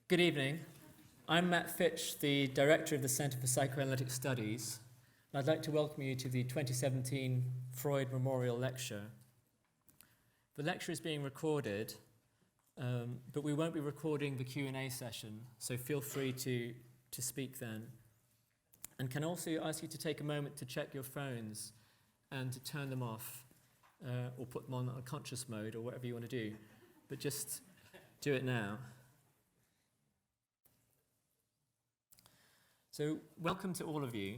Good evening. I'm Matt Ffytche, the Director of the Centre for Psychoanalytic Studies, and I'd like to welcome you to the 2017 Freud Memorial Lecture. The lecture is being recorded, but we won't be recording the Q&A session, so feel free to speak then. And can also ask you to take a moment to check your phones and to turn them off, or put them on unconscious mode, or whatever you want to do, but just do it now. So, welcome to all of you.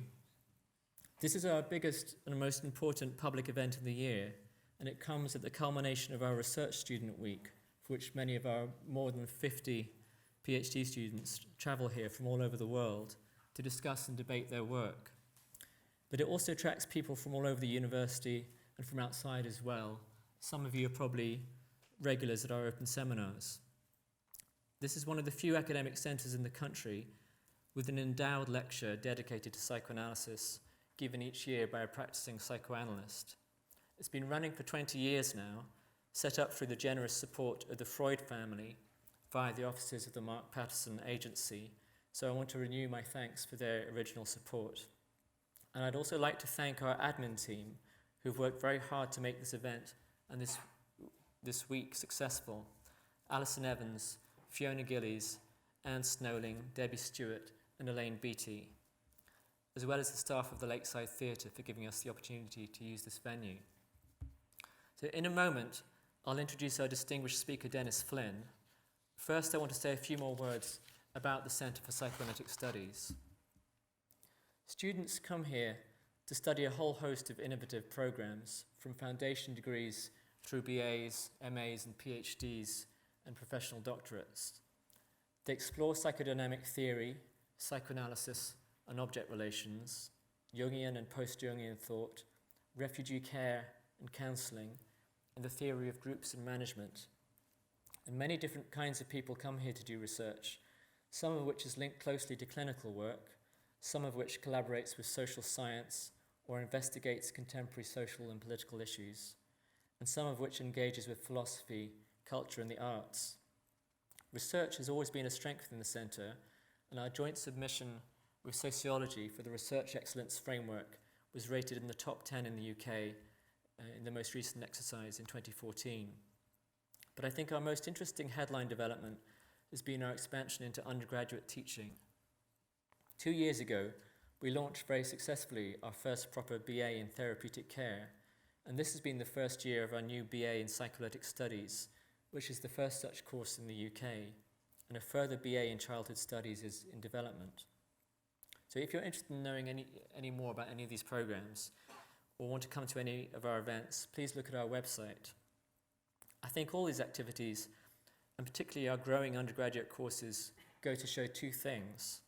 This is our biggest and most important public event of the year, and it comes at the culmination of our Research Student Week, for which many of our more than 50 PhD students travel here from all over the world to discuss and debate their work. But it also attracts people from all over the university and from outside as well. Some of you are probably regulars at our open seminars. This is one of the few academic centres in the country with an endowed lecture dedicated to psychoanalysis given each year by a practicing psychoanalyst. It's been running for 20 years now, set up through the generous support of the Freud family via the offices of the Mark Patterson Agency, so I want to renew my thanks for their original support. And I'd also like to thank our admin team, who've worked very hard to make this event and this week successful. Alison Evans, Fiona Gillies, Anne Snowling, Debbie Stewart, and Elaine Beattie, as well as the staff of the Lakeside Theatre for giving us the opportunity to use this venue. So in a moment, I'll introduce our distinguished speaker, Denis Flynn. First, I want to say a few more words about the Centre for Psychoanalytic Studies. Students come here to study a whole host of innovative programs, from foundation degrees through BAs, MAs, and PhDs, and professional doctorates. They explore psychodynamic theory, psychoanalysis and object relations, Jungian and post-Jungian thought, refugee care and counselling, and the theory of groups and management. And many different kinds of people come here to do research, some of which is linked closely to clinical work, some of which collaborates with social science or investigates contemporary social and political issues, and some of which engages with philosophy, culture, and the arts. Research has always been a strength in the Centre, and our joint submission with Sociology for the Research Excellence Framework was rated in the top 10 in the UK in the most recent exercise in 2014. But I think our most interesting headline development has been our expansion into undergraduate teaching. 2 years ago, we launched very successfully our first proper BA in therapeutic care, and this has been the first year of our new BA in psychoanalytic studies, which is the first such course in the UK, and a further BA in childhood studies is in development. So if you're interested in knowing any more about any of these programs, or want to come to any of our events, please look at our website. I think all these activities, and particularly our growing undergraduate courses, go to show two things.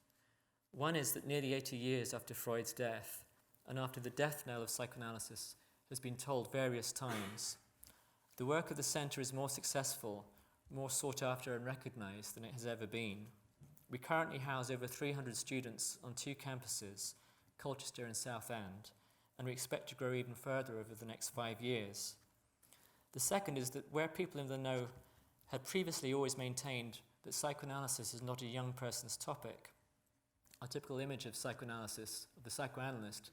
One is that nearly 80 years after Freud's death, and after the death knell of psychoanalysis has been told various times, the work of the Centre is more successful, more sought after and recognised than it has ever been. We currently house over 300 students on 2 campuses, Colchester and Southend, and we expect to grow even further over the next 5 years. The second is that where people in the know had previously always maintained that psychoanalysis is not a young person's topic, our typical image of psychoanalysis, of the psychoanalyst,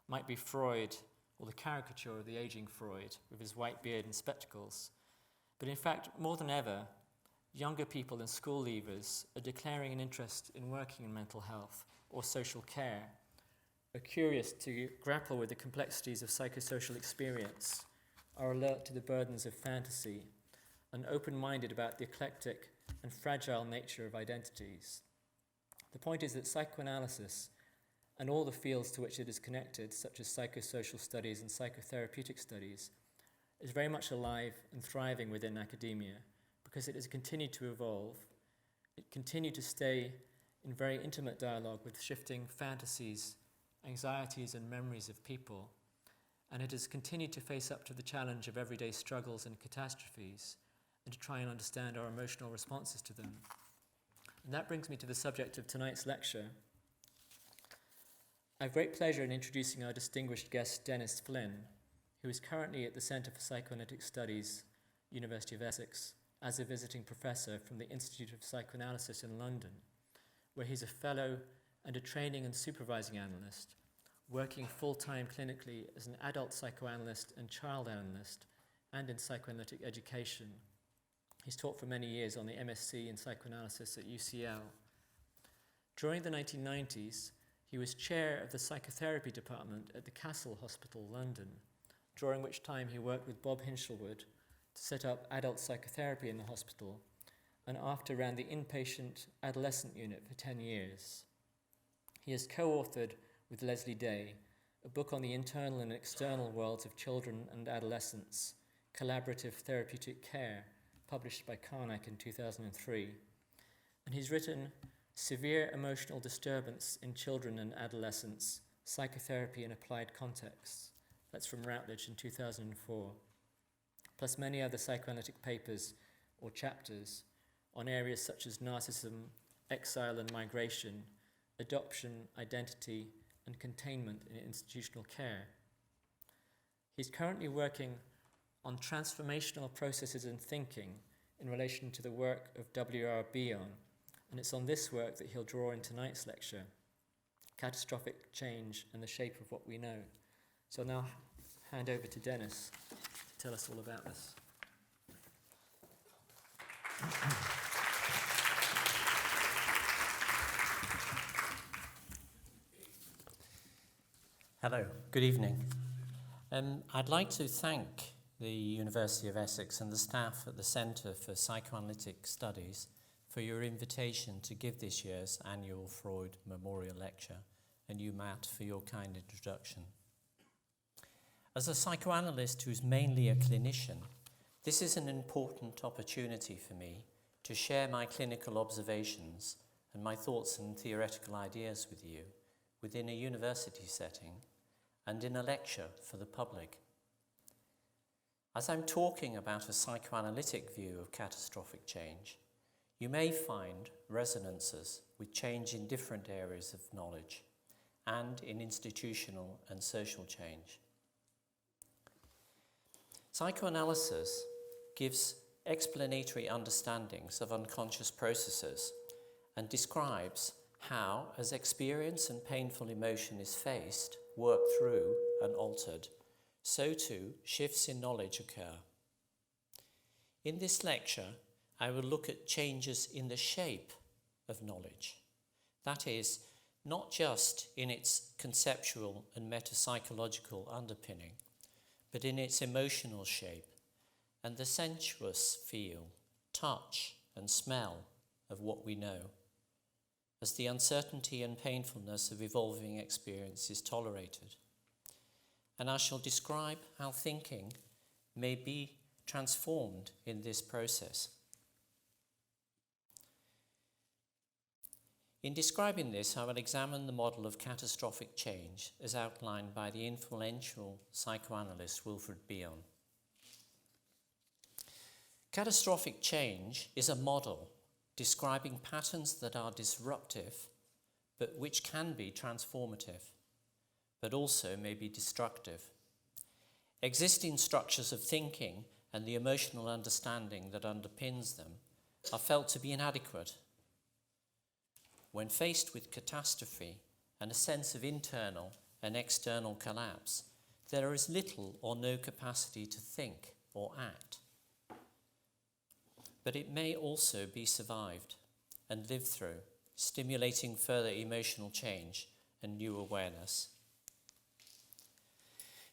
might be Freud or the caricature of the aging Freud with his white beard and spectacles. But in fact, more than ever, younger people and school leavers are declaring an interest in working in mental health or social care, are curious to grapple with the complexities of psychosocial experience, are alert to the burdens of fantasy, and open-minded about the eclectic and fragile nature of identities. The point is that psychoanalysis and all the fields to which it is connected, such as psychosocial studies and psychotherapeutic studies, is very much alive and thriving within academia because it has continued to evolve. It continued to stay in very intimate dialogue with shifting fantasies, anxieties, and memories of people. And it has continued to face up to the challenge of everyday struggles and catastrophes and to try and understand our emotional responses to them. And that brings me to the subject of tonight's lecture. I have great pleasure in introducing our distinguished guest, Denis Flynn, who is currently at the Centre for Psychoanalytic Studies, University of Essex, as a visiting professor from the Institute of Psychoanalysis in London, where he's a fellow and a training and supervising analyst, working full-time clinically as an adult psychoanalyst and child analyst, and in psychoanalytic education. He's taught for many years on the MSc in psychoanalysis at UCL. During the 1990s, he was chair of the psychotherapy department at the Castle Hospital, London, during which time he worked with Bob Hinshelwood to set up adult psychotherapy in the hospital, and after ran the inpatient adolescent unit for 10 years. He has co-authored with Leslie Day a book on the internal and external worlds of children and adolescents, Collaborative Therapeutic Care, published by Carnac in 2003. And he's written Severe Emotional Disturbance in Children and Adolescents, Psychotherapy in Applied Contexts. That's from Routledge in 2004. Plus many other psychoanalytic papers or chapters on areas such as narcissism, exile and migration, adoption, identity, and containment in institutional care. He's currently working on transformational processes in thinking in relation to the work of W.R. Bion, and it's on this work that he'll draw in tonight's lecture, Catastrophic Change and the Shape of What We Know. So I'll now hand over to Denis to tell us all about this. Hello, good evening. I'd like to thank the University of Essex and the staff at the Centre for Psychoanalytic Studies for your invitation to give this year's annual Freud Memorial Lecture, and you, Matt, for your kind introduction. As a psychoanalyst who's mainly a clinician, this is an important opportunity for me to share my clinical observations and my thoughts and theoretical ideas with you within a university setting and in a lecture for the public. As I'm talking about a psychoanalytic view of catastrophic change, you may find resonances with change in different areas of knowledge and in institutional and social change. Psychoanalysis gives explanatory understandings of unconscious processes and describes how, as experience and painful emotion is faced, worked through, and altered, so too shifts in knowledge occur. In this lecture, I will look at changes in the shape of knowledge. That is, not just in its conceptual and metapsychological underpinning, but in its emotional shape and the sensuous feel, touch, and smell of what we know, as the uncertainty and painfulness of evolving experience is tolerated. And I shall describe how thinking may be transformed in this process. In describing this, I will examine the model of catastrophic change as outlined by the influential psychoanalyst Wilfred Bion. Catastrophic change is a model describing patterns that are disruptive, but which can be transformative, but also may be destructive. Existing structures of thinking and the emotional understanding that underpins them are felt to be inadequate. When faced with catastrophe and a sense of internal and external collapse, there is little or no capacity to think or act. But it may also be survived and lived through, stimulating further emotional change and new awareness.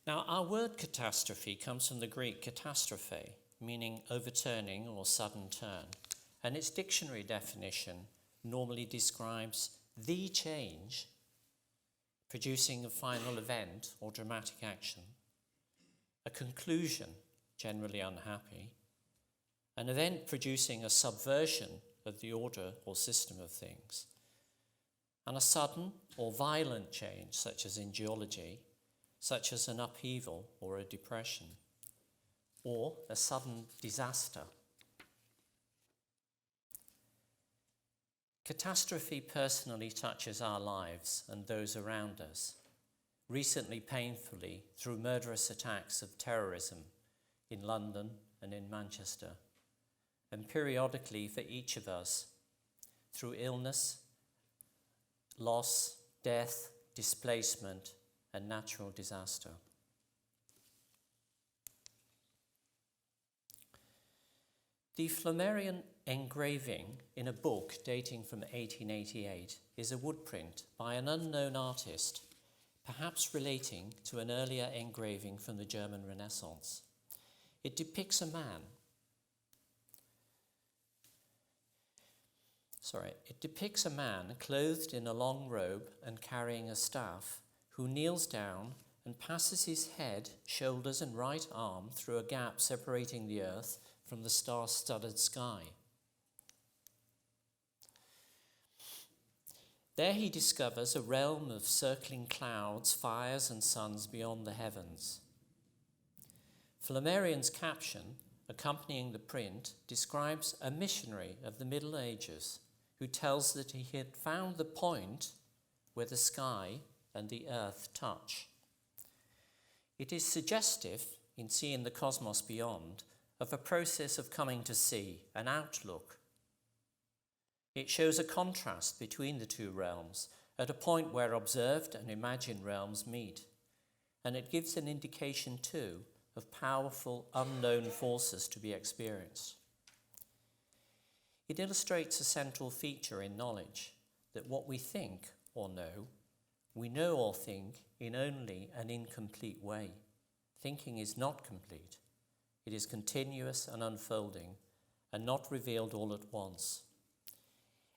Now, our word catastrophe comes from the Greek katastrophe, meaning overturning or sudden turn, and its dictionary definition normally describes the change producing a final event or dramatic action, a conclusion, generally unhappy, an event producing a subversion of the order or system of things, and a sudden or violent change, such as in geology, such as an upheaval or a depression, or a sudden disaster. Catastrophe personally touches our lives and those around us, recently painfully through murderous attacks of terrorism in London and in Manchester, and periodically for each of us, through illness, loss, death, displacement, and natural disaster. The Flammarion engraving in a book dating from 1888 is a woodprint by an unknown artist, perhaps relating to an earlier engraving from the German Renaissance. It depicts a man. It depicts a man clothed in a long robe and carrying a staff, who kneels down and passes his head, shoulders, and right arm through a gap separating the earth from the star-studded sky. There he discovers a realm of circling clouds, fires, and suns beyond the heavens. Flammarion's caption, accompanying the print, describes a missionary of the Middle Ages who tells that he had found the point where the sky and the earth touch. It is suggestive, in seeing the cosmos beyond, of a process of coming to see, an outlook. It shows a contrast between the two realms at a point where observed and imagined realms meet, and it gives an indication too of powerful unknown forces to be experienced. It illustrates a central feature in knowledge, that what we think or know, we know or think in only an incomplete way. Thinking is not complete. It is continuous and unfolding, and not revealed all at once.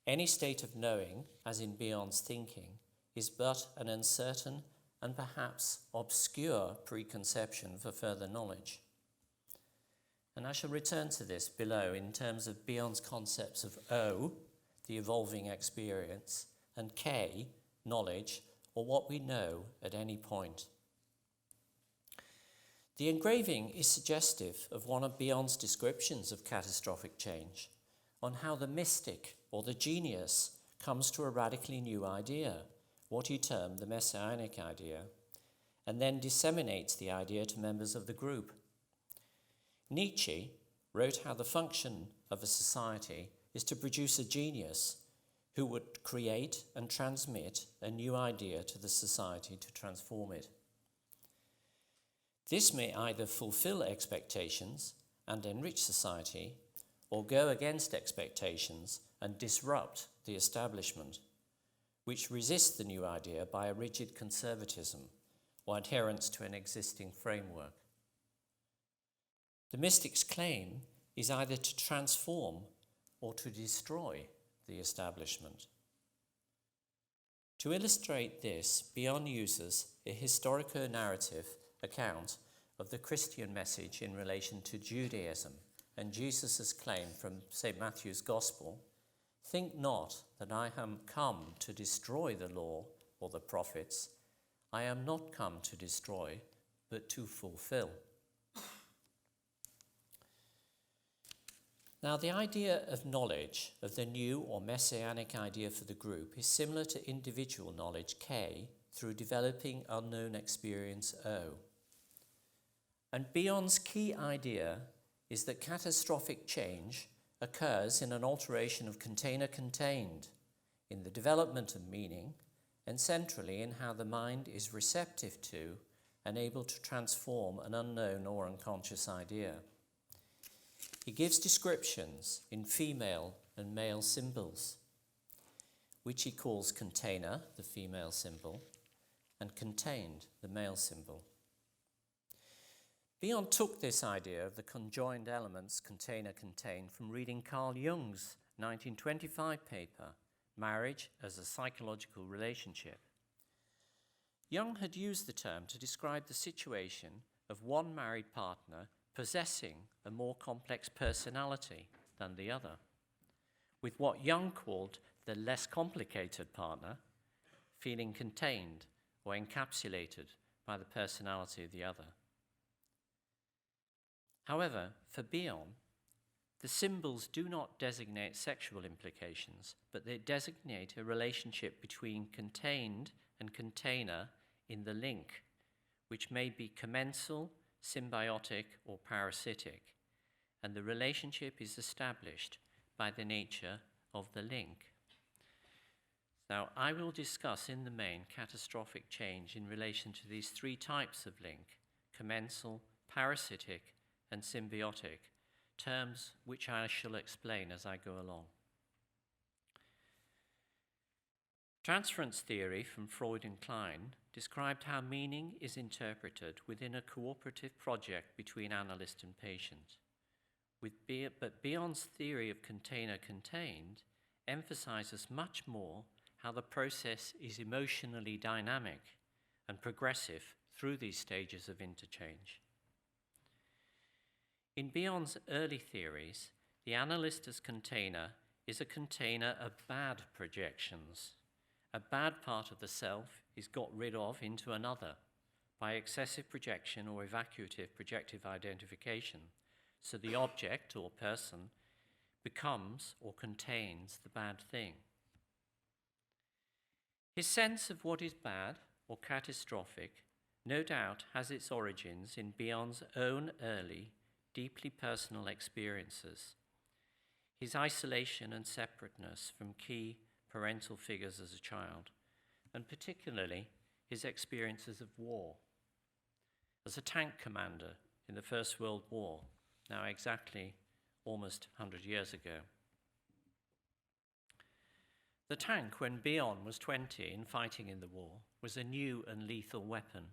Any state of knowing, as in Bion's thinking, is but an uncertain and perhaps obscure preconception for further knowledge. And I shall return to this below in terms of Bion's concepts of O, the evolving experience, and K, knowledge, or what we know at any point. The engraving is suggestive of one of Bion's descriptions of catastrophic change, on how the mystic or the genius comes to a radically new idea, what he termed the messianic idea, and then disseminates the idea to members of the group. Nietzsche wrote how the function of a society is to produce a genius who would create and transmit a new idea to the society to transform it. This may either fulfill expectations and enrich society, or go against expectations and disrupt the establishment, which resists the new idea by a rigid conservatism or adherence to an existing framework. The mystic's claim is either to transform or to destroy the establishment. To illustrate this, Bion uses a historico-narrative account of the Christian message in relation to Judaism and Jesus' claim from St. Matthew's Gospel, "Think not that I am come to destroy the law or the prophets. I am not come to destroy, but to fulfill." Now, the idea of knowledge, of the new or messianic idea for the group, is similar to individual knowledge, K, through developing unknown experience, O. And Bion's key idea is that catastrophic change occurs in an alteration of container contained, in the development of meaning, and centrally in how the mind is receptive to and able to transform an unknown or unconscious idea. He gives descriptions in female and male symbols, which he calls container, the female symbol, and contained, the male symbol. Bion took this idea of the conjoined elements container-contained from reading Carl Jung's 1925 paper, Marriage as a Psychological Relationship. Jung had used the term to describe the situation of one married partner possessing a more complex personality than the other, with what Jung called the less complicated partner feeling contained or encapsulated by the personality of the other. However, for Bion, the symbols do not designate sexual implications, but they designate a relationship between contained and container in the link, which may be commensal, symbiotic, or parasitic, and the relationship is established by the nature of the link. Now, I will discuss in the main catastrophic change in relation to these three types of link: commensal, parasitic, and symbiotic, terms which I shall explain as I go along. Transference theory from Freud and Klein described how meaning is interpreted within a cooperative project between analyst and patient. But Bion's theory of container-contained emphasizes much more how the process is emotionally dynamic and progressive through these stages of interchange. In Bion's early theories, the analyst as container is a container of bad projections. A bad part of the self is got rid of into another by excessive projection or evacuative projective identification, so the object or person becomes or contains the bad thing. His sense of what is bad or catastrophic no doubt has its origins in Bion's own early, deeply personal experiences. His isolation and separateness from key parental figures as a child, and particularly his experiences of war. As a tank commander in the First World War, now exactly almost 100 years ago. The tank, when Bion was 20 and fighting in the war, was a new and lethal weapon.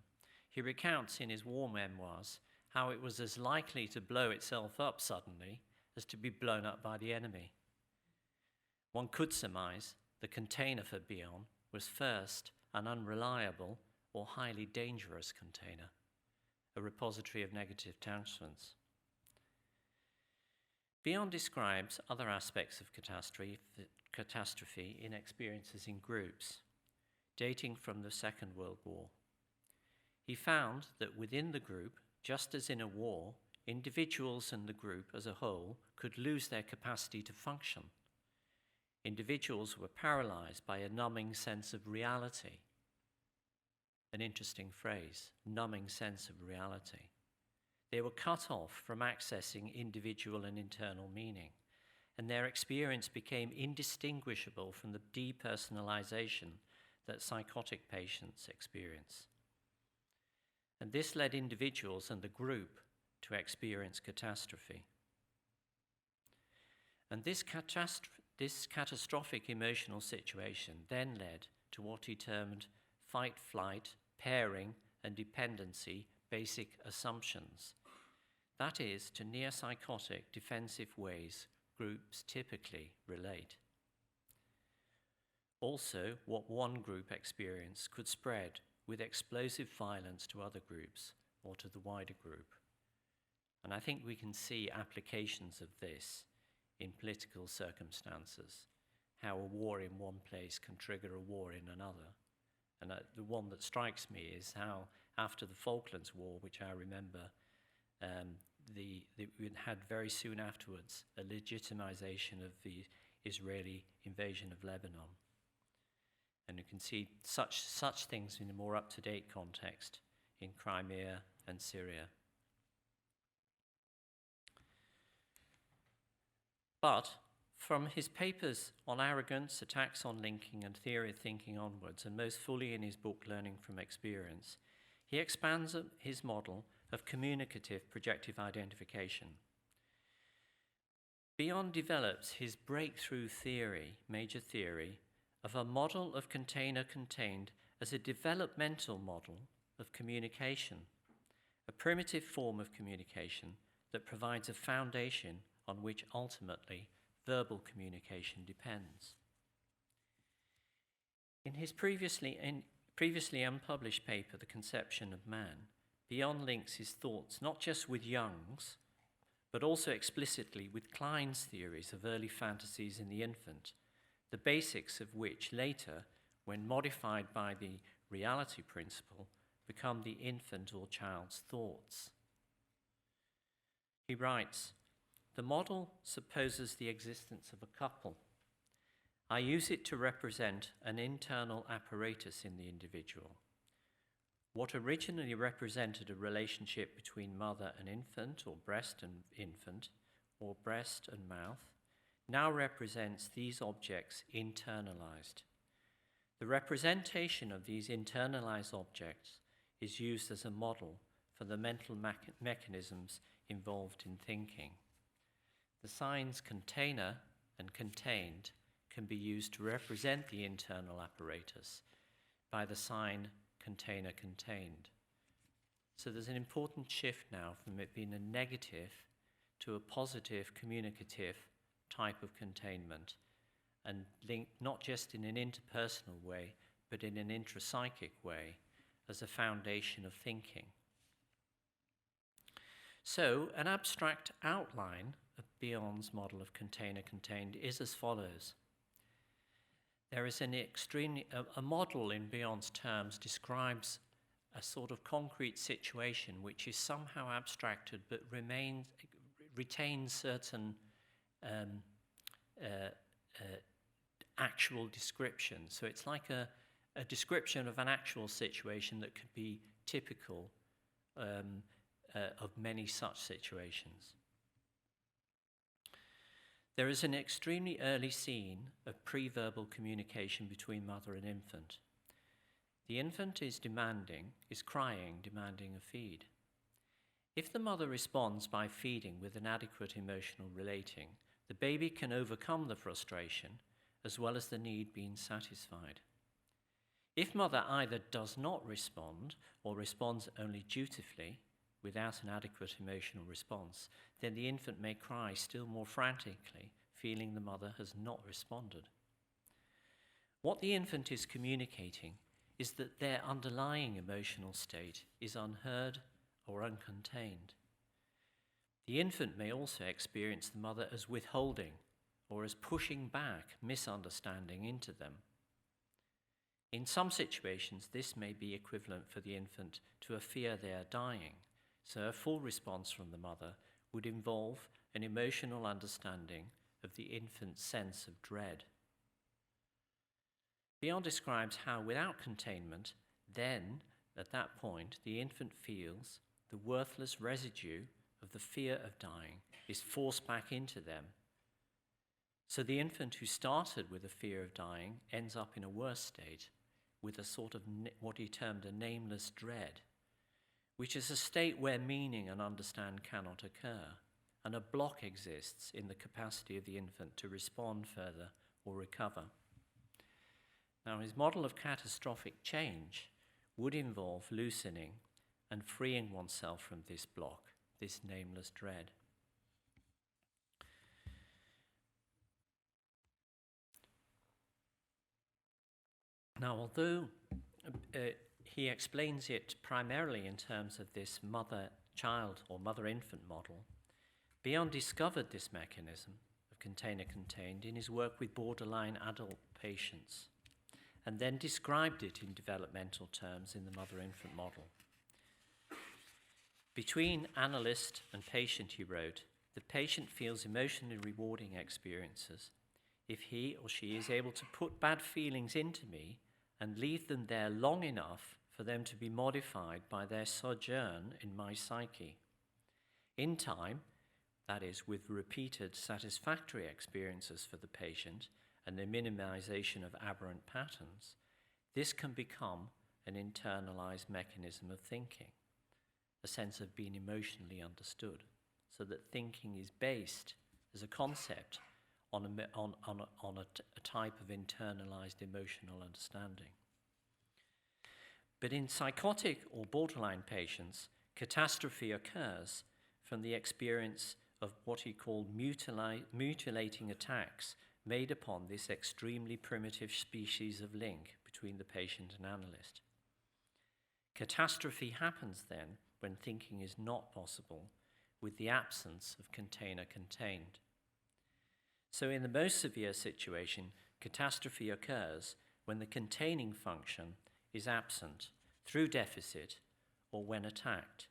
He recounts in his war memoirs how it was as likely to blow itself up suddenly as to be blown up by the enemy. One could surmise the container for Bion was first an unreliable or highly dangerous container, a repository of negative transference. Bion describes other aspects of catastrophe in experiences in groups, dating from the Second World War. He found that within the group, just as in a war, individuals and the group as a whole could lose their capacity to function. Individuals were paralyzed by a numbing sense of reality. An interesting phrase, numbing sense of reality. They were cut off from accessing individual and internal meaning, and their experience became indistinguishable from the depersonalization that psychotic patients experience. And this led individuals and the group to experience catastrophe. And this catastrophic emotional situation then led to what he termed fight, flight, pairing, and dependency basic assumptions. That is, to near-psychotic defensive ways groups typically relate. Also, what one group experienced could spread with explosive violence to other groups or to the wider group. And I think we can see applications of this in political circumstances, how a war in one place can trigger a war in another. And the one that strikes me is how after the Falklands War, which I remember, we had very soon afterwards a legitimization of the Israeli invasion of Lebanon. And you can see such things in a more up-to-date context in Crimea and Syria. But from his papers on arrogance, attacks on linking, and theory of thinking onwards, and most fully in his book Learning from Experience, he expands his model of communicative projective identification. Bion develops his breakthrough theory, major theory, of a model of container-contained as a developmental model of communication, a primitive form of communication that provides a foundation on which ultimately verbal communication depends. In his previously unpublished paper, The Conception of Man, Bion links his thoughts not just with Jung's, but also explicitly with Klein's theories of early fantasies in the infant, the basics of which later, when modified by the reality principle, become the infant or child's thoughts. He writes, "The model supposes the existence of a couple. I use it to represent an internal apparatus in the individual. What originally represented a relationship between mother and infant, or breast and infant, or breast and mouth, now represents these objects internalized. The representation of these internalized objects is used as a model for the mental mechanisms involved in thinking. The signs container and contained can be used to represent the internal apparatus by the sign container contained. So there's an important shift now from it being a negative to a positive communicative type of containment, and linked not just in an interpersonal way, but in an intrapsychic way as a foundation of thinking. So an abstract outline of Bion's model of container-contained is as follows. There is a model in Bion's terms describes a sort of concrete situation which is somehow abstracted but retains certain actual description. So it's like a description of an actual situation that could be typical of many such situations. There is an extremely early scene of pre-verbal communication between mother and infant. The infant is crying, demanding a feed. If the mother responds by feeding with an adequate emotional relating, the baby can overcome the frustration as well as the need being satisfied. If mother either does not respond or responds only dutifully, without an adequate emotional response, then the infant may cry still more frantically, feeling the mother has not responded. What the infant is communicating is that their underlying emotional state is unheard or uncontained. The infant may also experience the mother as withholding or as pushing back misunderstanding into them. In some situations, this may be equivalent for the infant to a fear they are dying, so a full response from the mother would involve an emotional understanding of the infant's sense of dread. Bion describes how without containment, then, at that point, the infant feels the worthless residue of the fear of dying is forced back into them. So the infant who started with a fear of dying ends up in a worse state, with a sort of what he termed a nameless dread, which is a state where meaning and understand cannot occur, and a block exists in the capacity of the infant to respond further or recover. Now, his model of catastrophic change would involve loosening and freeing oneself from this block, this nameless dread. Now, although he explains it primarily in terms of this mother-child or mother-infant model, Bion discovered this mechanism of container-contained in his work with borderline adult patients, and then described it in developmental terms in the mother-infant model. Between analyst and patient, he wrote, the patient feels emotionally rewarding experiences if he or she is able to put bad feelings into me and leave them there long enough for them to be modified by their sojourn in my psyche. In time, that is, with repeated satisfactory experiences for the patient and the minimization of aberrant patterns, this can become an internalized mechanism of thinking, a sense of being emotionally understood, so that thinking is based as a concept on a type of internalized emotional understanding. But in psychotic or borderline patients, catastrophe occurs from the experience of what he called mutilating attacks made upon this extremely primitive species of link between the patient and analyst. Catastrophe happens then when thinking is not possible, with the absence of container contained. So in the most severe situation, catastrophe occurs when the containing function is absent through deficit or when attacked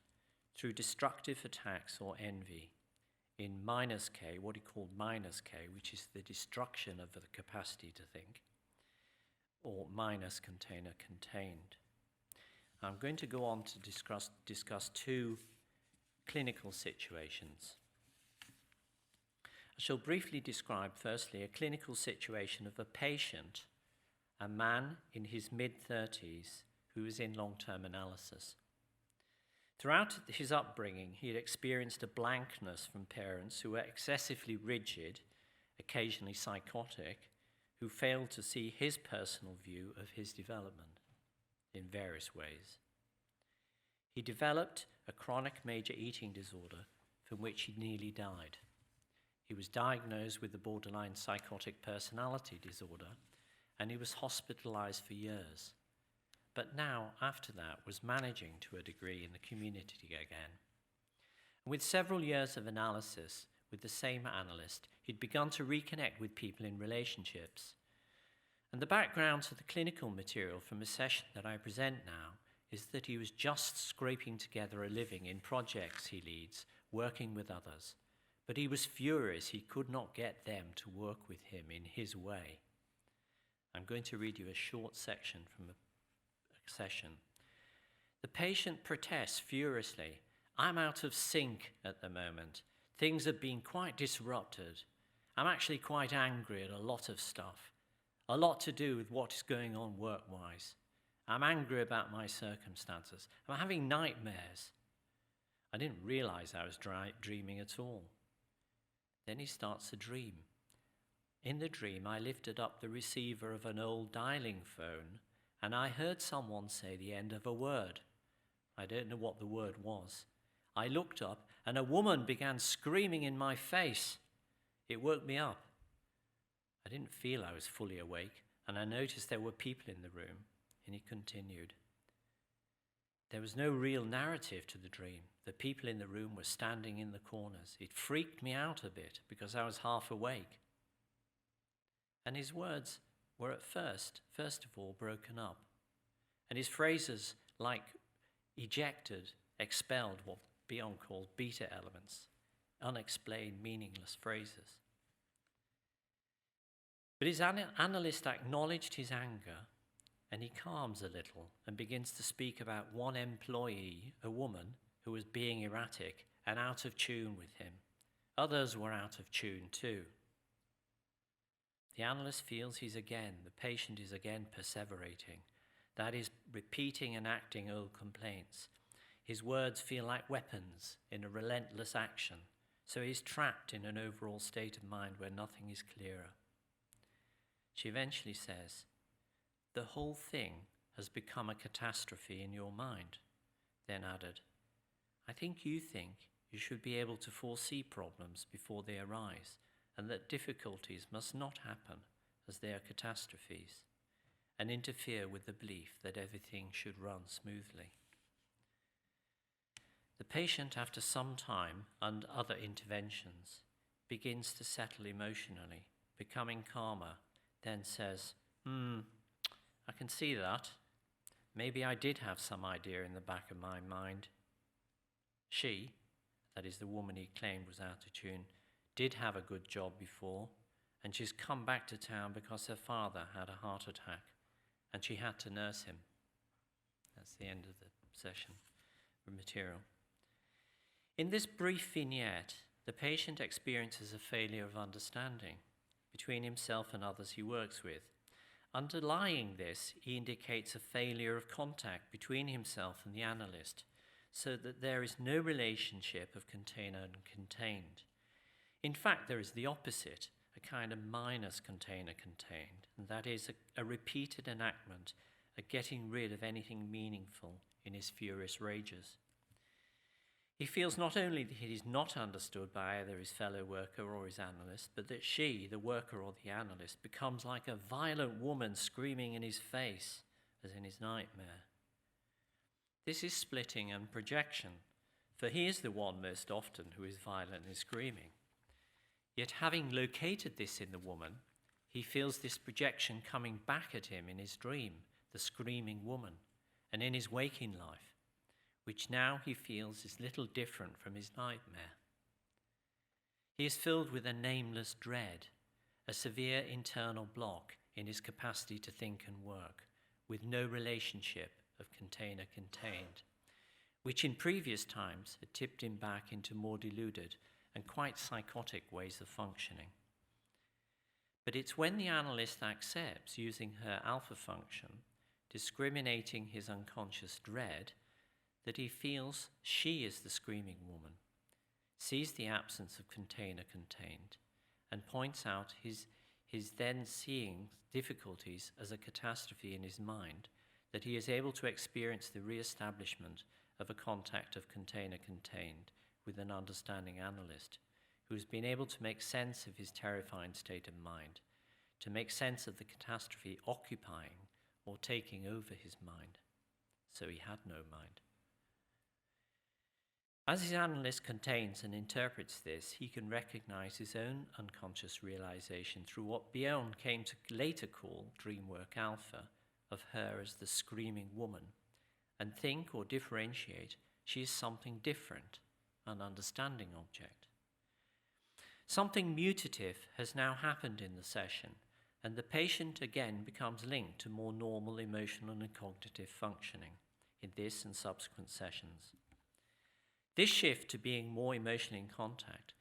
through destructive attacks or envy. In minus K, what he called minus K, which is the destruction of the capacity to think, or minus container contained. I'm going to go on to discuss two clinical situations. shall briefly describe firstly a clinical situation of a patient, a man in his mid-30s who is in long-term analysis. Throughout his upbringing, he had experienced a blankness from parents who were excessively rigid, occasionally psychotic, who failed to see his personal view of his development in various ways. He developed a chronic major eating disorder from which he nearly died. He was diagnosed with the borderline psychotic personality disorder, and he was hospitalized for years. But now, after that, was managing to a degree in the community again. With several years of analysis with the same analyst, he'd begun to reconnect with people in relationships. And the background to the clinical material from a session that I present now is that he was just scraping together a living in projects he leads, working with others. But he was furious he could not get them to work with him in his way. I'm going to read you a short section from a session. The patient protests furiously. I'm out of sync at the moment. Things have been quite disrupted. I'm actually quite angry at a lot of stuff. A lot to do with what is going on work-wise. I'm angry about my circumstances. I'm having nightmares. I didn't realize I was dreaming at all. Then he starts a dream. In the dream, I lifted up the receiver of an old dialing phone, and I heard someone say the end of a word. I don't know what the word was. I looked up, and a woman began screaming in my face. It woke me up. I didn't feel I was fully awake, and I noticed there were people in the room, and he continued. There was no real narrative to the dream. The people in the room were standing in the corners. It freaked me out a bit because I was half awake. And his words were at first of all, broken up. And his phrases like ejected, expelled, what Bion called beta elements, unexplained, meaningless phrases. But his analyst acknowledged his anger, and he calms a little and begins to speak about one employee, a woman, who was being erratic and out of tune with him. Others were out of tune too. The analyst feels the patient is again perseverating. That is, repeating and acting old complaints. His words feel like weapons in a relentless action, so he's trapped in an overall state of mind where nothing is clearer. She eventually says, "The whole thing has become a catastrophe in your mind," then added, "I think you should be able to foresee problems before they arise, and that difficulties must not happen as they are catastrophes, and interfere with the belief that everything should run smoothly." The patient, after some time and other interventions, begins to settle emotionally, becoming calmer, then says, I can see that. Maybe I did have some idea in the back of my mind. She, that is the woman he claimed was out of tune, did have a good job before, and she's come back to town because her father had a heart attack, and she had to nurse him. That's the end of the session material. In this brief vignette, the patient experiences a failure of understanding between himself and others he works with. Underlying this, he indicates a failure of contact between himself and the analyst, so that there is no relationship of container and contained. In fact, there is the opposite, a kind of minus container-contained, and that is a repeated enactment, a getting rid of anything meaningful in his furious rages. He feels not only that he is not understood by either his fellow worker or his analyst, but that she, the worker or the analyst, becomes like a violent woman screaming in his face, as in his nightmare. This is splitting and projection, for he is the one most often who is violently screaming. Yet having located this in the woman, he feels this projection coming back at him in his dream, the screaming woman, and in his waking life, which now he feels is little different from his nightmare. He is filled with a nameless dread, a severe internal block in his capacity to think and work, with no relationship of container-contained, which in previous times had tipped him back into more deluded and quite psychotic ways of functioning. But it's when the analyst accepts using her alpha function, discriminating his unconscious dread, that he feels she is the screaming woman, sees the absence of container contained, and points out his then seeing difficulties as a catastrophe in his mind, that he is able to experience the re-establishment of a contact of container contained with an understanding analyst who has been able to make sense of his terrifying state of mind, to make sense of the catastrophe occupying or taking over his mind. So he had no mind. As his analyst contains and interprets this, he can recognize his own unconscious realization through what Bion came to later call dream work alpha, of her as the screaming woman, and think or differentiate she is something different, an understanding object. Something mutative has now happened in the session, and the patient again becomes linked to more normal emotional and cognitive functioning in this and subsequent sessions. This shift to being more emotionally in contact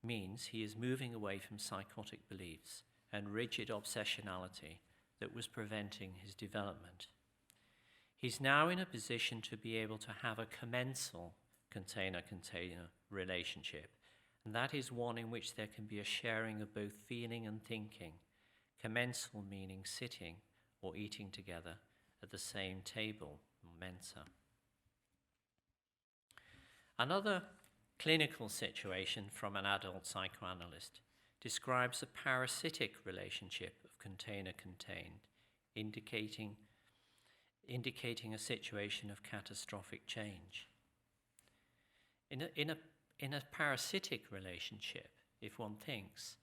means he is moving away from psychotic beliefs and rigid obsessionality that was preventing his development. He's now in a position to be able to have a commensal container-container relationship, and that is one in which there can be a sharing of both feeling and thinking, commensal meaning sitting or eating together at the same table, mensa. Another clinical situation from an adult psychoanalyst describes a parasitic relationship of container-contained, indicating a situation of catastrophic change. In a parasitic relationship, if one thinks,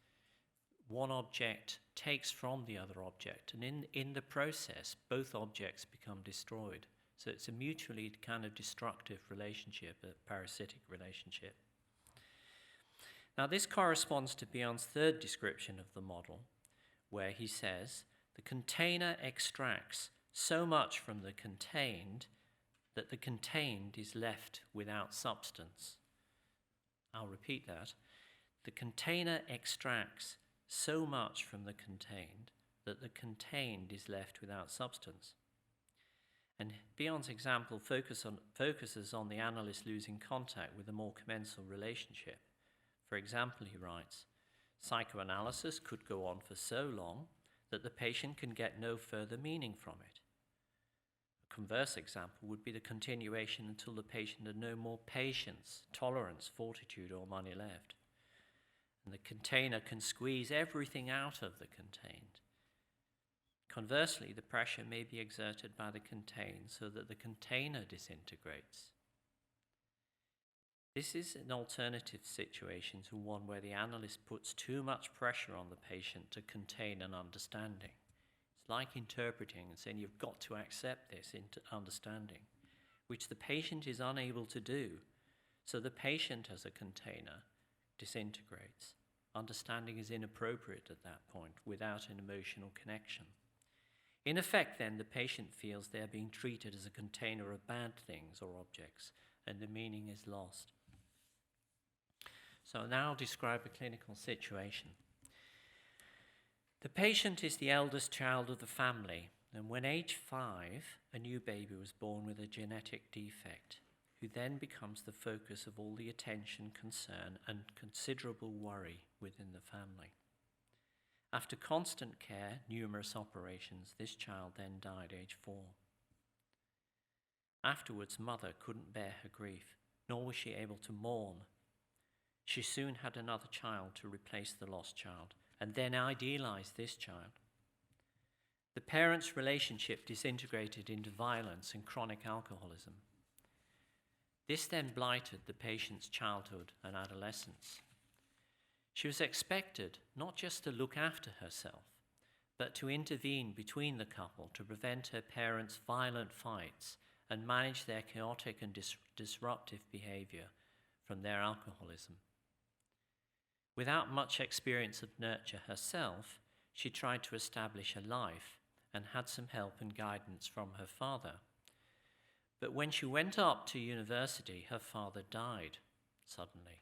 one object takes from the other object, and in the process, both objects become destroyed. So it's a mutually kind of destructive relationship, a parasitic relationship. Now this corresponds to Bion's third description of the model, where he says, the container extracts so much from the contained that the contained is left without substance. I'll repeat that. The container extracts so much from the contained that the contained is left without substance. And Bion's example focuses on the analyst losing contact with a more commensal relationship. For example, he writes, psychoanalysis could go on for so long that the patient can get no further meaning from it. A converse example would be the continuation until the patient had no more patience, tolerance, fortitude, or money left. And the container can squeeze everything out of the contained. Conversely, the pressure may be exerted by the contained so that the container disintegrates. This is an alternative situation to one where the analyst puts too much pressure on the patient to contain an understanding. It's like interpreting and saying you've got to accept this into understanding, which the patient is unable to do. So the patient as a container disintegrates. Understanding is inappropriate at that point without an emotional connection. In effect, then, the patient feels they are being treated as a container of bad things or objects, and the meaning is lost. So now I'll describe a clinical situation. The patient is the eldest child of the family, and when age 5, a new baby was born with a genetic defect, who then becomes the focus of all the attention, concern, and considerable worry within the family. After constant care, numerous operations, this child then died age 4. Afterwards, mother couldn't bear her grief, nor was she able to mourn. She soon had another child to replace the lost child, and then idealized this child. The parents' relationship disintegrated into violence and chronic alcoholism. This then blighted the patient's childhood and adolescence. She was expected not just to look after herself, but to intervene between the couple to prevent her parents' violent fights and manage their chaotic and disruptive behavior from their alcoholism. Without much experience of nurture herself, she tried to establish a life and had some help and guidance from her father. But when she went up to university, her father died suddenly.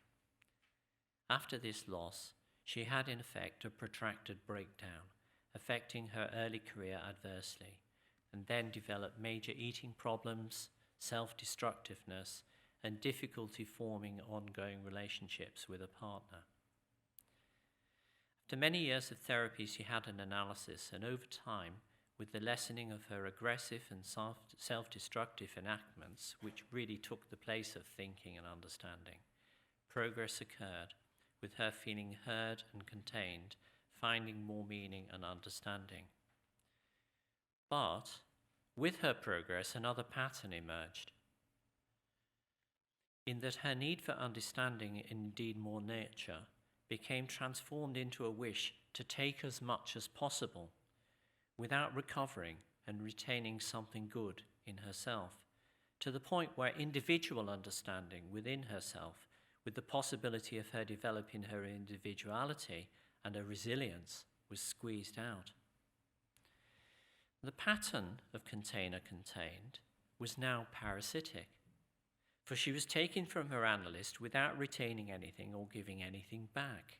After this loss, she had in effect a protracted breakdown, affecting her early career adversely, and then developed major eating problems, self-destructiveness, and difficulty forming ongoing relationships with a partner. After many years of therapy, she had an analysis, and over time, with the lessening of her aggressive and self-destructive enactments, which really took the place of thinking and understanding, progress occurred, with her feeling heard and contained, finding more meaning and understanding. But with her progress, another pattern emerged, in that her need for understanding, and indeed more nature, became transformed into a wish to take as much as possible, without recovering and retaining something good in herself, to the point where individual understanding within herself, with the possibility of her developing her individuality and her resilience, was squeezed out. The pattern of container-contained was now parasitic, for she was taken from her analyst without retaining anything or giving anything back.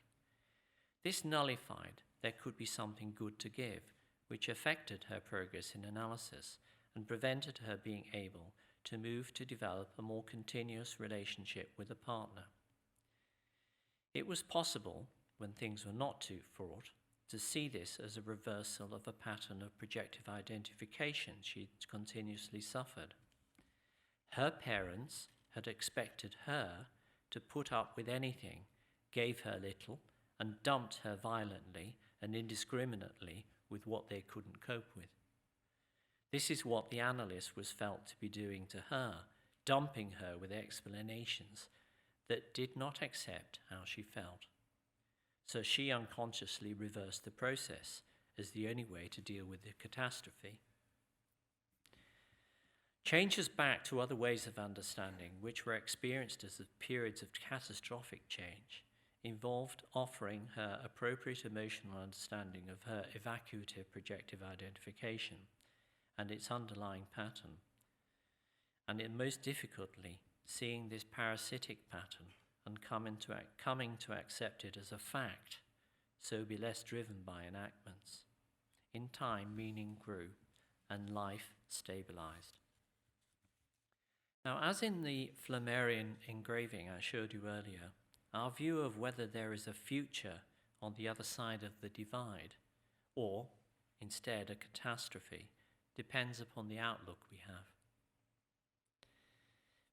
This nullified there could be something good to give, which affected her progress in analysis and prevented her being able to move to develop a more continuous relationship with a partner. It was possible, when things were not too fraught, to see this as a reversal of a pattern of projective identification she'd continuously suffered. Her parents had expected her to put up with anything, gave her little, and dumped her violently and indiscriminately with what they couldn't cope with. This is what the analyst was felt to be doing to her, dumping her with explanations that did not accept how she felt. So she unconsciously reversed the process as the only way to deal with the catastrophe. Changes back to other ways of understanding, which were experienced as periods of catastrophic change, involved offering her appropriate emotional understanding of her evacuative projective identification and its underlying pattern, and most difficultly, seeing this parasitic pattern and coming to accept it as a fact, so be less driven by enactments. In time, meaning grew and life stabilized. Now, as in the Flammarion engraving I showed you earlier, our view of whether there is a future on the other side of the divide, or, instead, a catastrophe, depends upon the outlook we have.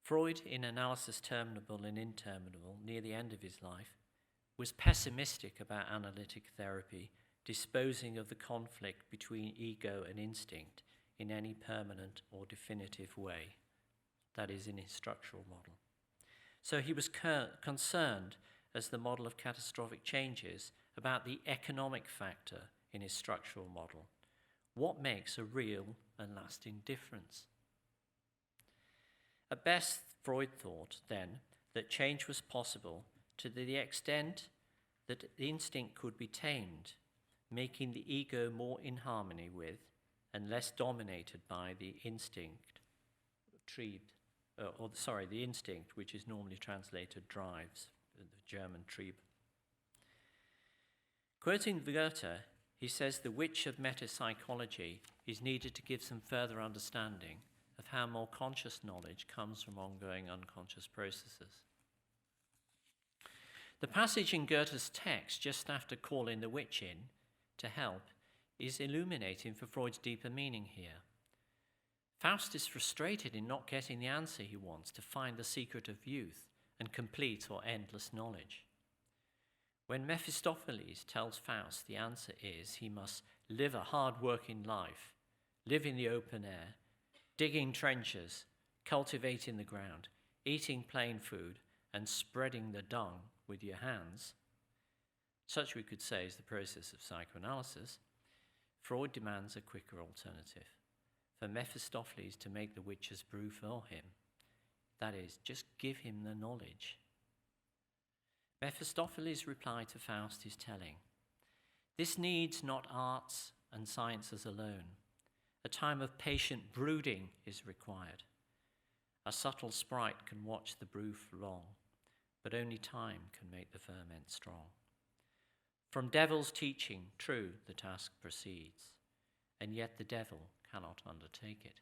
Freud, in Analysis Terminable and Interminable, near the end of his life, was pessimistic about analytic therapy, disposing of the conflict between ego and instinct in any permanent or definitive way, that is, in his structural model. So he was concerned, as the model of catastrophic changes, about the economic factor in his structural model. What makes a real and lasting difference? At best, Freud thought then that change was possible to the extent that the instinct could be tamed, making the ego more in harmony with and less dominated by the instinct, the instinct, which is normally translated drives, the German Trieb. Quoting Goethe, he says the witch of metapsychology is needed to give some further understanding of how more conscious knowledge comes from ongoing unconscious processes. The passage in Goethe's text, just after calling the witch in to help, is illuminating for Freud's deeper meaning here. Faust is frustrated in not getting the answer he wants to find the secret of youth and complete or endless knowledge. When Mephistopheles tells Faust the answer is he must live a hard-working life, live in the open air, digging trenches, cultivating the ground, eating plain food, and spreading the dung with your hands, such we could say is the process of psychoanalysis, Freud demands a quicker alternative, for Mephistopheles to make the witch's brew for him. That is, just give him the knowledge. Mephistopheles' reply to Faust is telling. This needs not arts and sciences alone. A time of patient brooding is required. A subtle sprite can watch the brew for long, but only time can make the ferment strong. From devil's teaching, true, the task proceeds, and yet the devil cannot undertake it.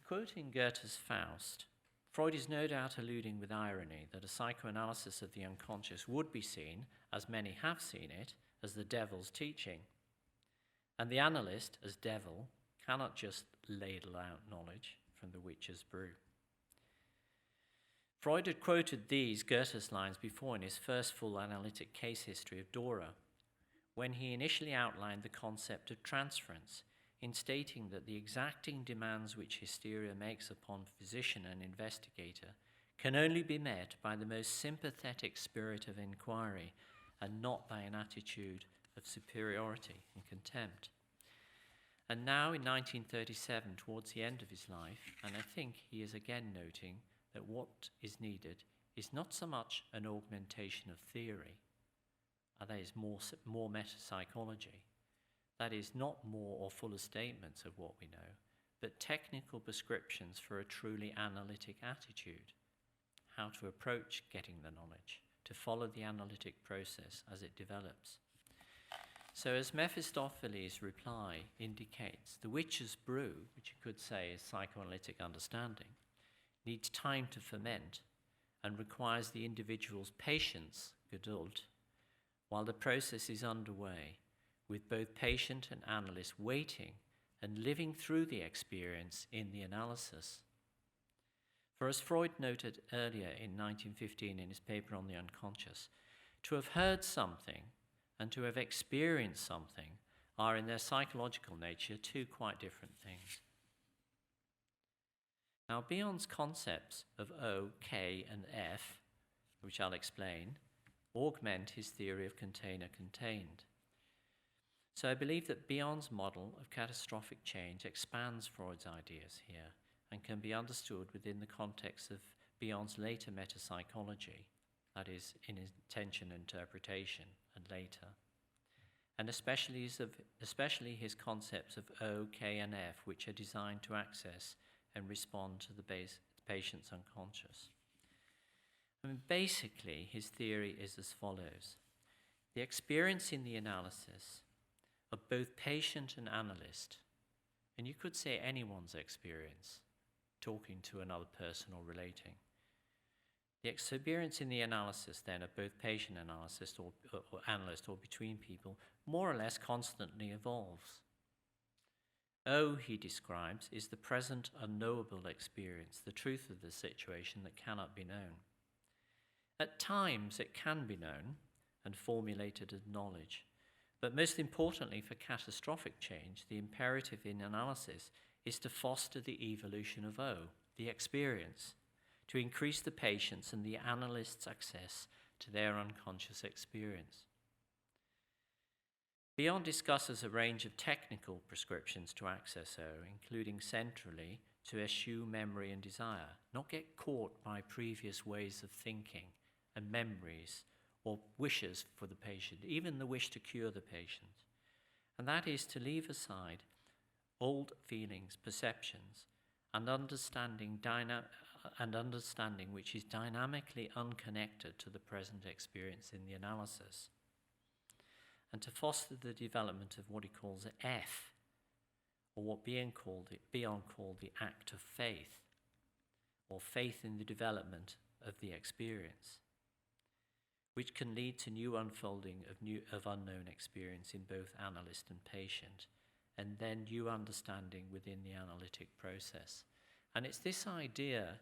Quoting Goethe's Faust, Freud is no doubt alluding with irony that a psychoanalysis of the unconscious would be seen, as many have seen it, as the devil's teaching. And the analyst, as devil, cannot just ladle out knowledge from the witch's brew. Freud had quoted these Goethe's lines before in his first full analytic case history of Dora, when he initially outlined the concept of transference, in stating that the exacting demands which hysteria makes upon physician and investigator can only be met by the most sympathetic spirit of inquiry and not by an attitude of superiority and contempt. And now in 1937, towards the end of his life, and I think he is again noting that what is needed is not so much an augmentation of theory, that is more metapsychology, that is not more or fuller statements of what we know, but technical prescriptions for a truly analytic attitude, how to approach getting the knowledge, to follow the analytic process as it develops. So as Mephistopheles' reply indicates, the witch's brew, which you could say is psychoanalytic understanding, needs time to ferment and requires the individual's patience, Geduld, while the process is underway, with both patient and analyst waiting and living through the experience in the analysis. For as Freud noted earlier in 1915 in his paper on the unconscious, to have heard something and to have experienced something are in their psychological nature two quite different things. Now, Bion's concepts of O, K, and F, which I'll explain, augment his theory of container-contained. So I believe that Bion's model of catastrophic change expands Freud's ideas here and can be understood within the context of Bion's later metapsychology, that is, in intention interpretation and later, and especially his concepts of O, K, and F, which are designed to access and respond to the patient's unconscious. Basically, his theory is as follows. The experience in the analysis of both patient and analyst, and you could say anyone's experience, talking to another person or relating. The experience in the analysis then of both patient and analyst or analyst or between people more or less constantly evolves. O, he describes, is the present unknowable experience, the truth of the situation that cannot be known. At times it can be known and formulated as knowledge, but most importantly for catastrophic change, the imperative in analysis is to foster the evolution of O, the experience, to increase the patient's and the analyst's access to their unconscious experience. Bion discusses a range of technical prescriptions to access O, including centrally to eschew memory and desire, not get caught by previous ways of thinking and memories or wishes for the patient, even the wish to cure the patient. And that is to leave aside old feelings, perceptions, and understanding which is dynamically unconnected to the present experience in the analysis, and to foster the development of what he calls F, or what Bion called the act of faith, or faith in the development of the experience, which can lead to new unfolding of unknown experience in both analyst and patient, and then new understanding within the analytic process. And it's this idea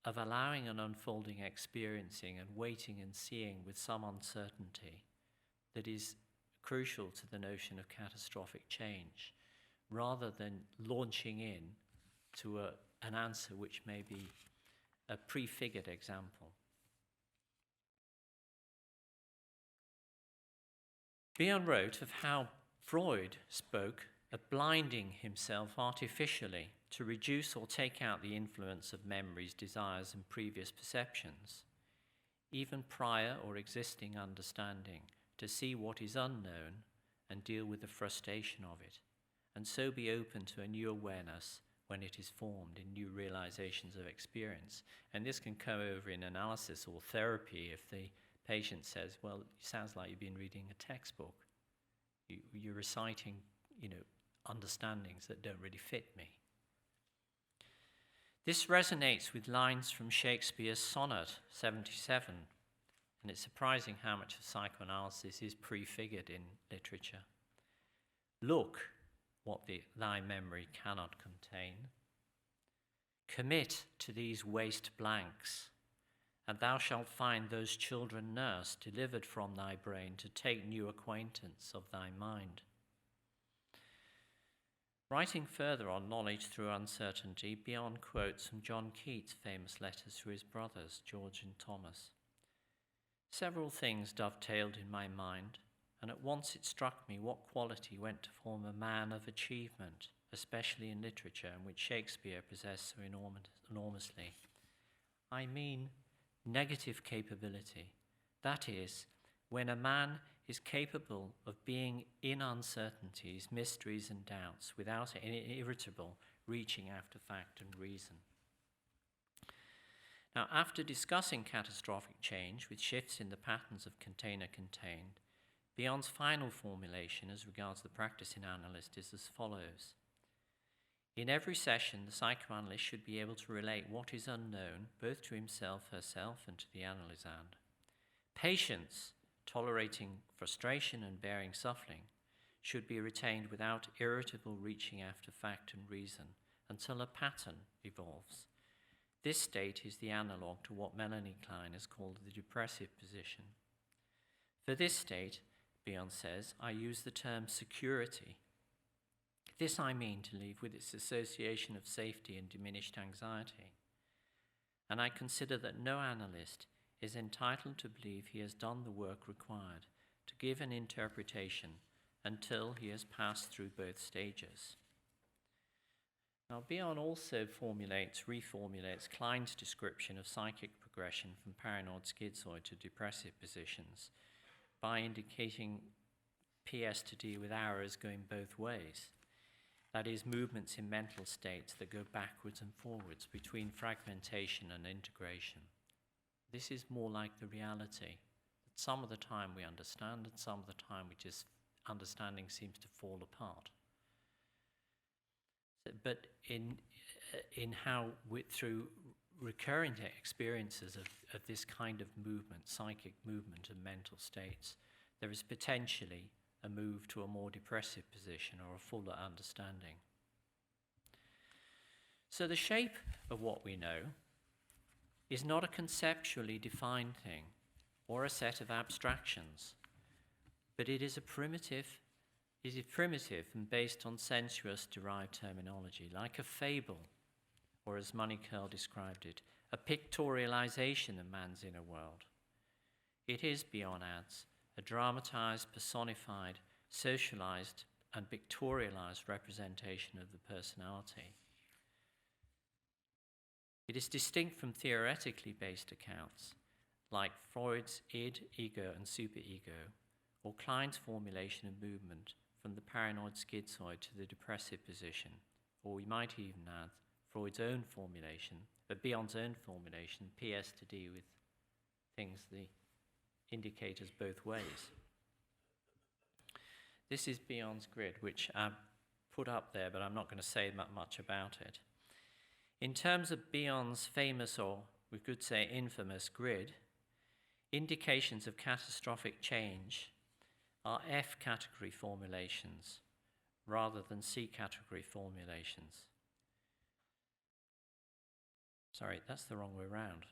of allowing an unfolding experiencing and waiting and seeing with some uncertainty that is crucial to the notion of catastrophic change, rather than launching in to an answer which may be a prefigured example. Bion wrote of how Freud spoke of blinding himself artificially to reduce or take out the influence of memories, desires, and previous perceptions, even prior or existing understanding, to see what is unknown and deal with the frustration of it, and so be open to a new awareness when it is formed in new realizations of experience. And this can come over in analysis or therapy if the patient says, well, it sounds like you've been reading a textbook. You're reciting, understandings that don't really fit me. This resonates with lines from Shakespeare's Sonnet 77, and it's surprising how much of psychoanalysis is prefigured in literature. Look what thy memory cannot contain. Commit to these waste blanks, and thou shalt find those children nursed, delivered from thy brain to take new acquaintance of thy mind. Writing further on knowledge through uncertainty, Bion quotes from John Keats' famous letters to his brothers, George and Thomas. Several things dovetailed in my mind, and at once it struck me what quality went to form a man of achievement, especially in literature, in which Shakespeare possessed so enormously. I mean negative capability. That is, when a man is capable of being in uncertainties, mysteries, and doubts without any irritable reaching after fact and reason. Now, after discussing catastrophic change with shifts in the patterns of container-contained, Bion's final formulation as regards the practice in analyst is as follows. In every session, the psychoanalyst should be able to relate what is unknown, both to himself, herself, and to the analysand. Patience, tolerating frustration and bearing suffering, should be retained without irritable reaching after fact and reason until a pattern evolves. This state is the analogue to what Melanie Klein has called the depressive position. For this state, Bion says, I use the term security. This I mean to leave with its association of safety and diminished anxiety. And I consider that no analyst is entitled to believe he has done the work required to give an interpretation until he has passed through both stages. Now, Bion also reformulates Klein's description of psychic progression from paranoid schizoid to depressive positions by indicating PS to D with arrows going both ways. That is, movements in mental states that go backwards and forwards between fragmentation and integration. This is more like the reality. Some of the time we understand, and some of the time understanding seems to fall apart. But in how through recurring experiences of this kind of movement, psychic movement and mental states, there is potentially a move to a more depressive position or a fuller understanding. So the shape of what we know is not a conceptually defined thing or a set of abstractions, but it is primitive and based on sensuous-derived terminology, like a fable, or as Money Curl described it, a pictorialization of man's inner world. It is, Bion adds, a dramatized, personified, socialized, and pictorialized representation of the personality. It is distinct from theoretically based accounts, like Freud's id, ego, and superego, or Klein's formulation of movement from the paranoid schizoid to the depressive position, or we might even add Freud's own formulation, but Bion's own formulation, PS to D with things, the indicators both ways. This is Bion's grid, which I put up there, but I'm not going to say much about it. In terms of Bion's famous, or we could say infamous, grid, indications of catastrophic change are F category formulations rather than C category formulations. Sorry, that's the wrong way around.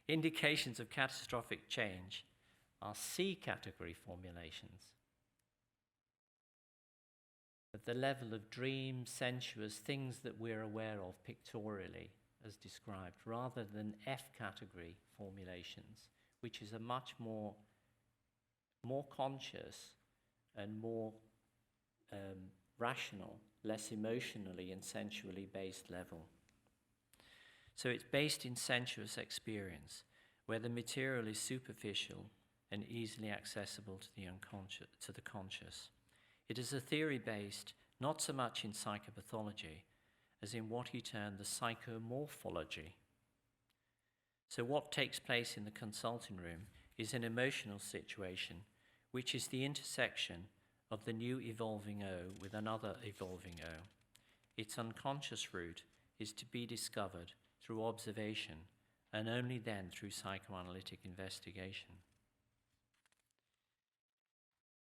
Indications of catastrophic change are C category formulations. At the level of dreams, sensuous, things that we're aware of pictorially as described, rather than F category formulations, which is a much more conscious and more rational, less emotionally and sensually based level. So it's based in sensuous experience, where the material is superficial and easily accessible to the unconscious, to the conscious. It is a theory based not so much in psychopathology, as in what he termed the psychomorphology. So what takes place in the consulting room is an emotional situation, which is the intersection of the new evolving O with another evolving O. Its unconscious root is to be discovered through observation, and only then through psychoanalytic investigation.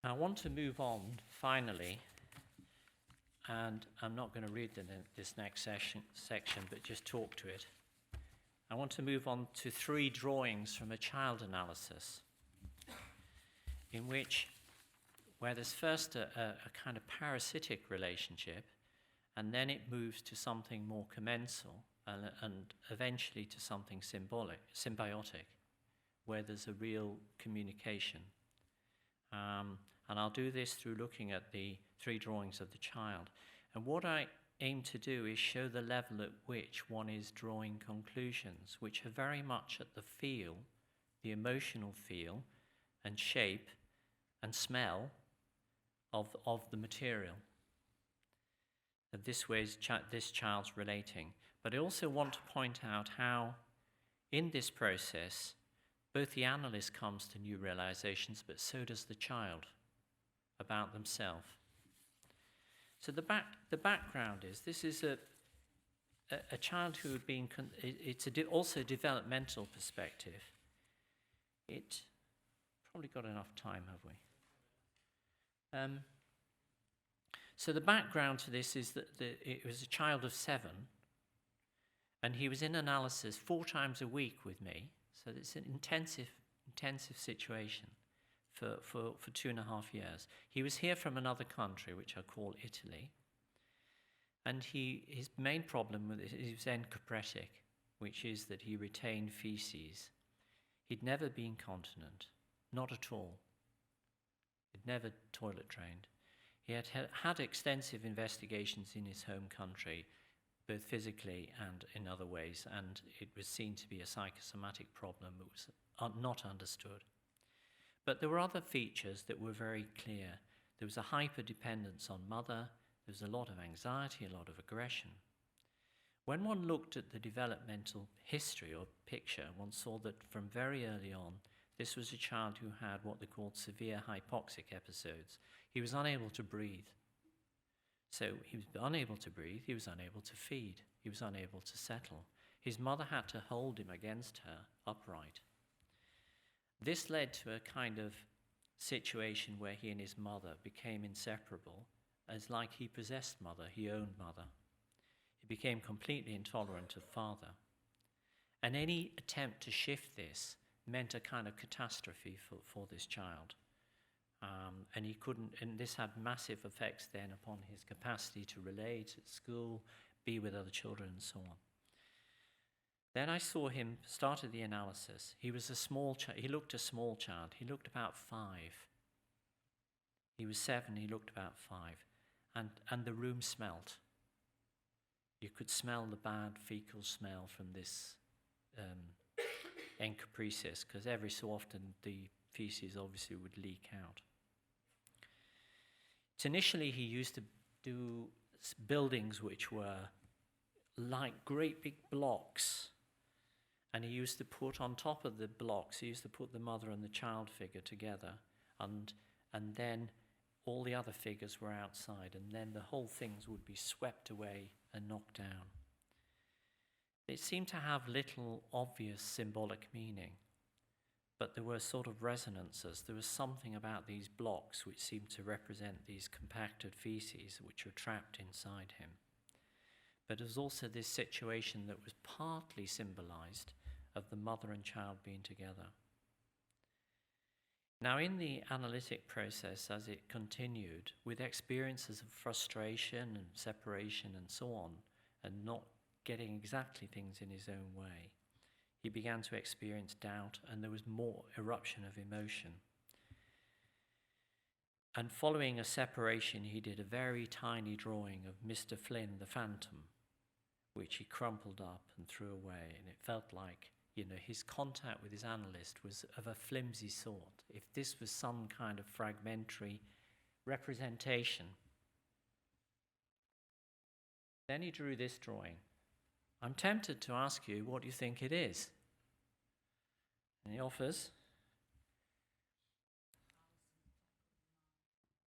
I want to move on, finally, and I'm not going to read this next section, but just talk to it. I want to move on to 3 drawings from a child analysis, in which, where there's first a kind of parasitic relationship, and then it moves to something more commensal, and eventually to something symbiotic, where there's a real communication. And I'll do this through looking at the 3 drawings of the child. And what I aim to do is show the level at which one is drawing conclusions, which are very much at the feel, the emotional feel, and shape, and smell of the material. And this way this child's relating. But I also want to point out how, in this process, both the analyst comes to new realizations, but so does the child about themselves. So the background is, this is a child who had been, it's also developmental perspective. It probably got enough time, have we? So the background to this is that it was a child of 7, and he was in analysis 4 times a week with me. So it's an intensive situation for 2.5 years. He was here from another country, which I call Italy. And his main problem with it, he was encopretic, which is that he retained feces. He'd never been continent, not at all. He'd never toilet trained. He had extensive investigations in his home country, both physically and in other ways, and it was seen to be a psychosomatic problem that was not understood. But there were other features that were very clear. There was a hyper-dependence on mother, there was a lot of anxiety, a lot of aggression. When one looked at the developmental history or picture, one saw that from very early on, this was a child who had what they called severe hypoxic episodes. He was unable to breathe. So he was unable to breathe, he was unable to feed, he was unable to settle. His mother had to hold him against her upright. This led to a kind of situation where he and his mother became inseparable, as like he possessed mother, he owned mother. He became completely intolerant of father. And any attempt to shift this meant a kind of catastrophe for this child. And he couldn't, and this had massive effects then upon his capacity to relate at school, be with other children, and so on. Then I saw him, started the analysis. He was a small child, he looked a small child, he looked about 5. He was 7, he looked about 5. And the room smelt. You could smell the bad fecal smell from this encopresis, because every so often the feces obviously would leak out. So initially he used to do buildings which were like great big blocks, and he used to put on top of the blocks, he used to put the mother and the child figure together, and then all the other figures were outside, and then the whole things would be swept away and knocked down. It seemed to have little obvious symbolic meaning, but there were sort of resonances. There was something about these blocks which seemed to represent these compacted feces which were trapped inside him. But there was also this situation that was partly symbolized of the mother and child being together. Now, in the analytic process, as it continued, with experiences of frustration and separation and so on, and not getting exactly things in his own way, he began to experience doubt, and there was more eruption of emotion. And following a separation, he did a very tiny drawing of Mr. Flynn, the Phantom, which he crumpled up and threw away, and it felt like, his contact with his analyst was of a flimsy sort. If this was some kind of fragmentary representation, Then he drew this drawing. I'm tempted to ask you, what do you think it is? And he offers.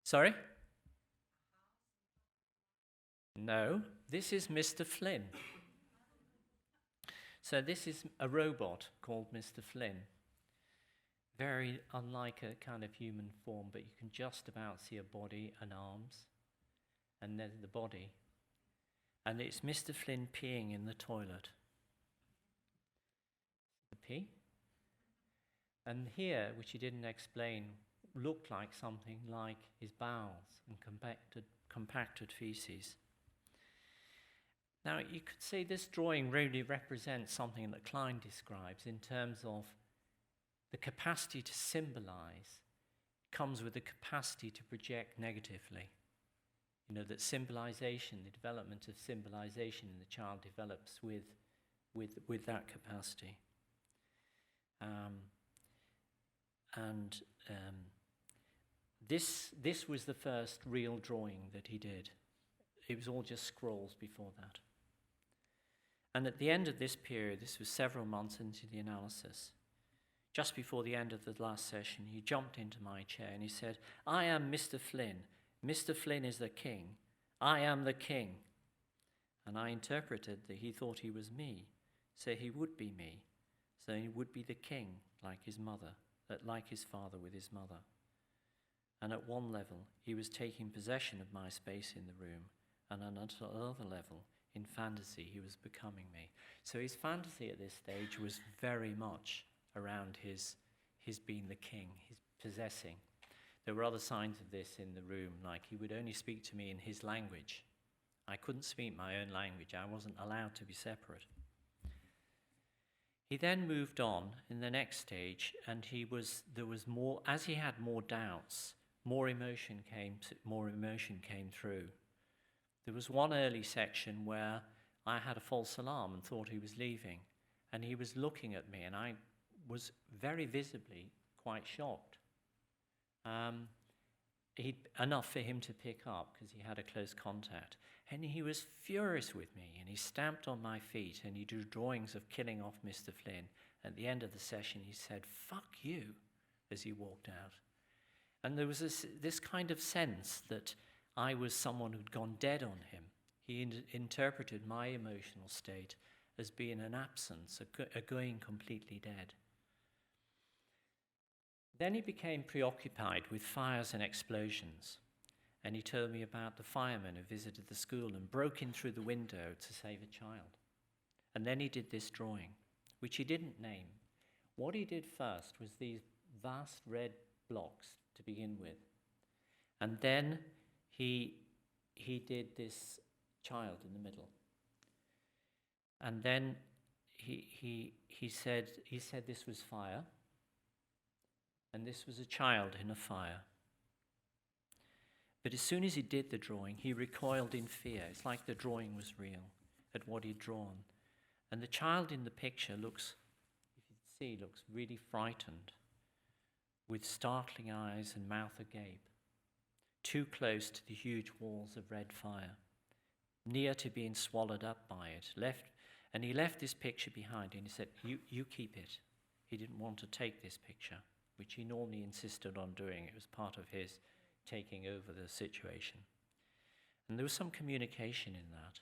Sorry? No, this is Mr. Flynn. So this is a robot called Mr. Flynn. Very unlike a kind of human form, but you can just about see a body and arms, and then the body. And it's Mr. Flynn peeing in the toilet. The pee. And here, which he didn't explain, looked like something like his bowels and compacted feces. Now, you could say this drawing really represents something that Klein describes in terms of the capacity to symbolize comes with the capacity to project negatively. You know, that symbolization, the development of symbolization in the child develops with that capacity. This was the first real drawing that he did. It was all just scrolls before that. And at the end of this period, this was several months into the analysis, just before the end of the last session, he jumped into my chair and he said, I am Mr. Flynn. Mr. Flynn is the king. I am the king. And I interpreted that he thought he was me, so he would be me. So he would be the king, like his mother, like his father with his mother. And at one level, he was taking possession of my space in the room, and on another level, in fantasy, he was becoming me. So his fantasy at this stage was very much around his being the king, his possessing. There were other signs of this in the room, like he would only speak to me in his language. I couldn't speak my own language. I wasn't allowed to be separate. He then moved on in the next stage, and there was more, as he had more doubts, more emotion came through. There was one early section where I had a false alarm and thought he was leaving, and he was looking at me, and I was very visibly quite shocked. Enough for him to pick up because he had a close contact. And he was furious with me, and he stamped on my feet, and he drew drawings of killing off Mr. Flynn. At the end of the session, he said, "Fuck you," as he walked out. And there was this kind of sense that I was someone who'd gone dead on him. He interpreted my emotional state as being an absence, a going completely dead. Then he became preoccupied with fires and explosions, and he told me about the firemen who visited the school and broke in through the window to save a child. And then he did this drawing, which he didn't name. What he did first was these vast red blocks to begin with, and then he did this child in the middle, and then he said this was fire. And this was a child in a fire. But as soon as he did the drawing, he recoiled in fear. It's like the drawing was real at what he'd drawn. And the child in the picture looks really frightened, with startling eyes and mouth agape, too close to the huge walls of red fire, near to being swallowed up by it. And he left this picture behind, and he said, you keep it. He didn't want to take this picture, which he normally insisted on doing. It was part of his taking over the situation. And there was some communication in that.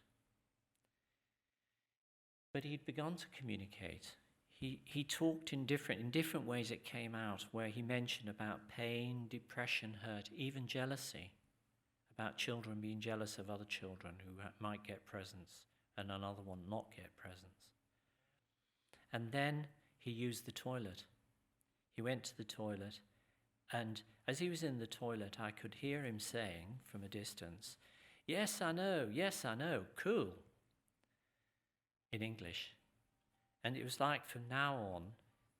But he'd begun to communicate. He talked in different ways it came out, where he mentioned about pain, depression, hurt, even jealousy, about children being jealous of other children who might get presents and another one not get presents. And then he used the toilet. He went to the toilet, and as he was in the toilet, I could hear him saying from a distance, yes, I know, cool, in English. And it was like from now on,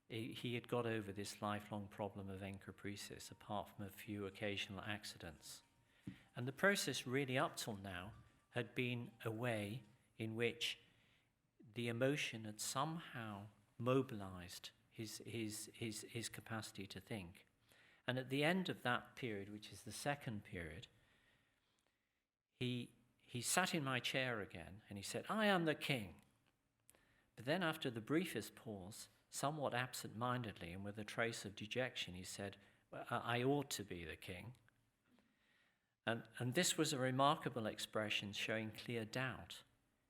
he had got over this lifelong problem of encopresis, apart from a few occasional accidents. And the process really up till now had been a way in which the emotion had somehow mobilized his capacity to think. And at the end of that period, which is the second period, he he sat in my chair again and he said, "I am the king." But then after the briefest pause, somewhat absent-mindedly and with a trace of dejection, he said, "Well, I ought to be the king." And this was a remarkable expression showing clear doubt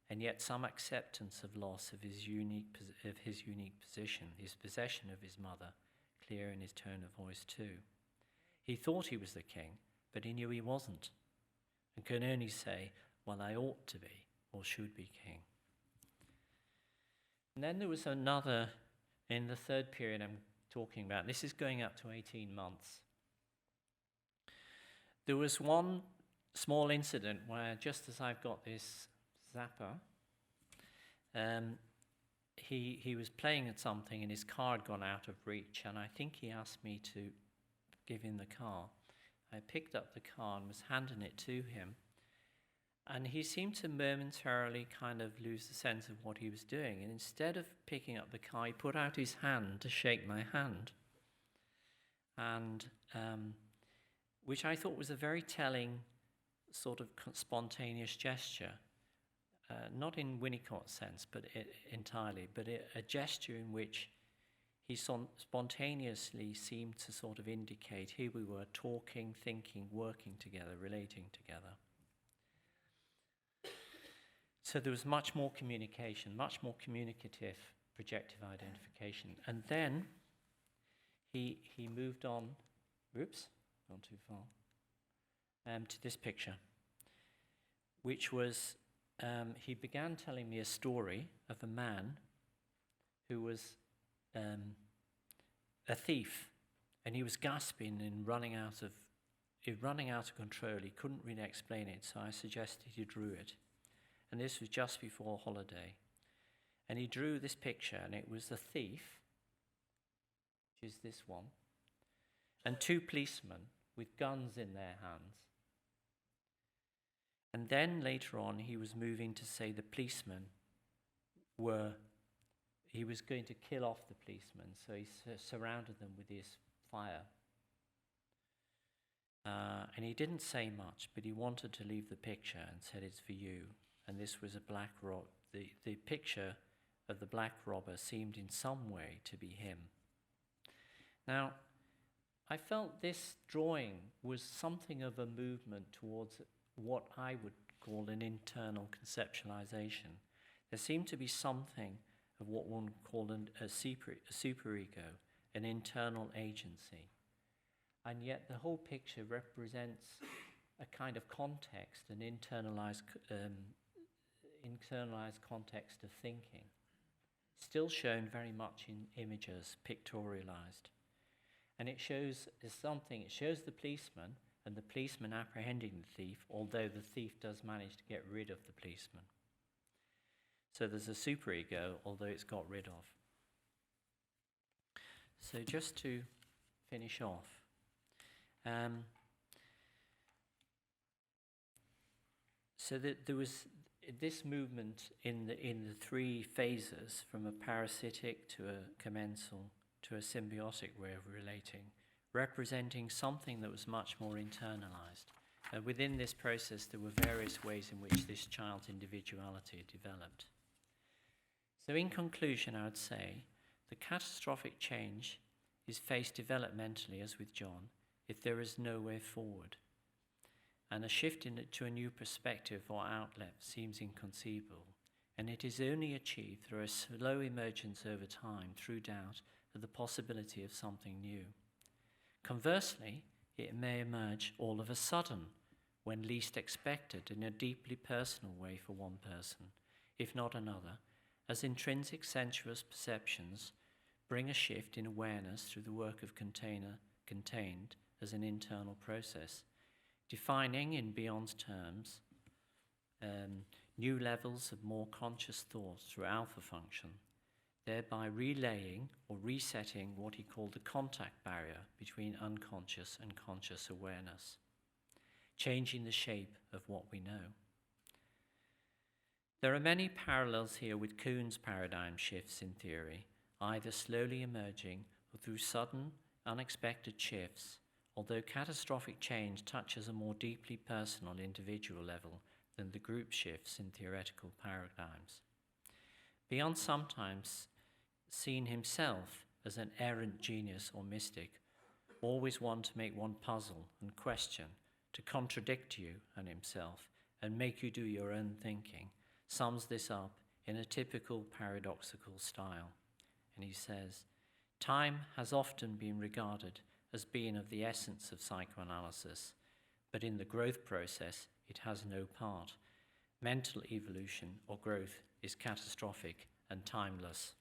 and yet some acceptance of loss of his unique position, his possession of his mother, clear in his tone of voice too. He thought he was the king, but he knew he wasn't, and could only say, "Well, I ought to be, or should be king." And then there was another, in the third period I'm talking about, this is going up to 18 months. There was one small incident where, just as I've got this zapper, he was playing at something and his car had gone out of reach, and I think he asked me to give him the car. I picked up the car and was handing it to him, and he seemed to momentarily kind of lose the sense of what he was doing, and instead of picking up the car, he put out his hand to shake my hand, and which I thought was a very telling sort of spontaneous gesture, not in Winnicott's sense, but entirely, but a gesture in which he spontaneously seemed to sort of indicate here we were talking, thinking, working together, relating together. So there was much more communication, much more communicative projective identification. And then he moved on, oops, gone too far, to this picture, which was, he began telling me a story of a man who was a thief, and he was gasping and running out of control. He couldn't really explain it, so I suggested he drew it. And this was just before holiday. And he drew this picture, and it was a thief, which is this one, and two policemen with guns in their hands. And then later on, he was moving to say the policemen he was going to kill off the policemen, so he surrounded them with his fire. And he didn't say much, but he wanted to leave the picture and said, "It's for you." And this was a black robber. The picture of the black robber seemed in some way to be him. Now, I felt this drawing was something of a movement towards what I would call an internal conceptualization. There seemed to be something of what one would call a superego, an internal agency. And yet the whole picture represents a kind of context, an internalized context of thinking, still shown very much in images, pictorialized. And it shows the policeman, and the policeman apprehending the thief, although the thief does manage to get rid of the policeman. So there's a superego, although it's got rid of. So just to finish off, so that there was this movement in the three phases, from a parasitic to a commensal to a symbiotic way of relating, representing something that was much more internalized. Within this process, there were various ways in which this child's individuality developed. So in conclusion, I would say the catastrophic change is faced developmentally, as with John, if there is no way forward. And a shift to a new perspective or outlet seems inconceivable, and it is only achieved through a slow emergence over time, through doubt, of the possibility of something new. Conversely, it may emerge all of a sudden, when least expected, in a deeply personal way for one person, if not another, as intrinsic sensuous perceptions bring a shift in awareness through the work of contained as an internal process, defining in Bion's terms new levels of more conscious thought through alpha function, thereby relaying or resetting what he called the contact barrier between unconscious and conscious awareness, changing the shape of what we know. There are many parallels here with Kuhn's paradigm shifts in theory, either slowly emerging or through sudden, unexpected shifts, although catastrophic change touches a more deeply personal individual level than the group shifts in theoretical paradigms. Bion sometimes seen himself as an errant genius or mystic, always one to make one puzzle and question, to contradict you and himself and make you do your own thinking, sums this up in a typical paradoxical style. And he says, time has often been regarded as being of the essence of psychoanalysis, but in the growth process it has no part. Mental evolution or growth is catastrophic and timeless.